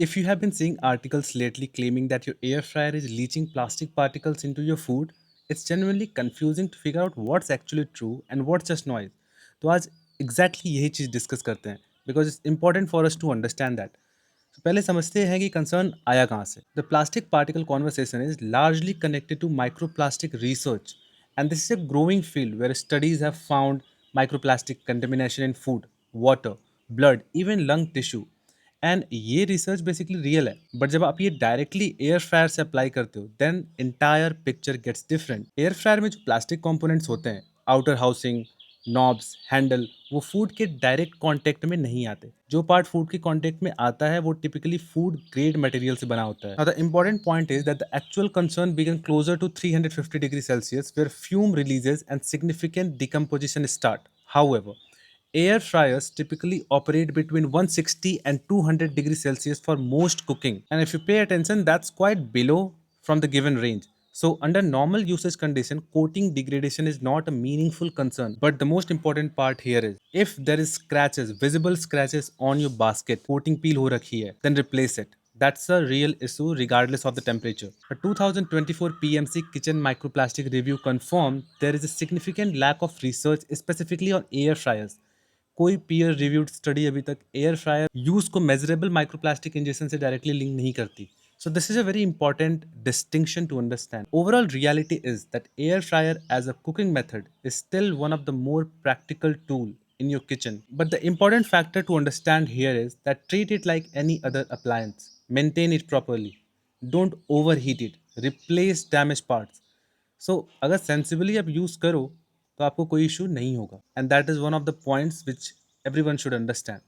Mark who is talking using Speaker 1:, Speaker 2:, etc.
Speaker 1: If you have been seeing articles lately claiming that your air fryer is leaching plastic particles into your food, it's genuinely confusing to figure out what's actually true and what's just noise. तो आज exactly यही चीज़ discuss करते हैं because it's important for us to understand that. तो पहले समझते हैं कि कंसर्न आया कहाँ से. The plastic particle conversation is largely connected to microplastic research and this is a growing field where studies have found microplastic contamination in food, water, blood, even lung tissue. And ये research basically real है, but जब आप ये directly air fryer से apply करते हो then entire picture gets different. Air fryer में जो प्लास्टिक कंपोनेंट्स होते हैं, आउटर हाउसिंग, नॉब्स, हैंडल, वो फूड के डायरेक्ट कांटेक्ट में नहीं आते. जो पार्ट फूड के कांटेक्ट में आता है वो टिपिकली फूड ग्रेड मटेरियल से बना होता है. The important point is that the actual concern began closer to 350 degree Celsius where fume releases and significant decomposition start. However, air fryers typically operate between 160 and 200 degrees Celsius for most cooking. And if you pay attention, that's quite below from the given range. So under normal usage condition, coating degradation is not a meaningful concern. But the most important part here is if there is scratches, visible scratches on your basket, coating peel ho rakhi hai, then replace it. That's a real issue regardless of the temperature. A 2024 PMC Kitchen Microplastic Review confirmed there is a significant lack of research specifically on air fryers. कोई peer reviewed study अभी तक air fryer use को measurable microplastic injection से directly link नहीं करती. So this is a very important distinction to understand. Overall reality is that air fryer as a cooking method is still one of the more practical tool in your kitchen. But the important factor to understand here is that treat it like any other appliance. Maintain it properly. Don't overheat it. Replace damaged parts. सो अगर sensibly आप use करो तो आपको कोई issue नहीं होगा. And that is one of the points which every one should understand.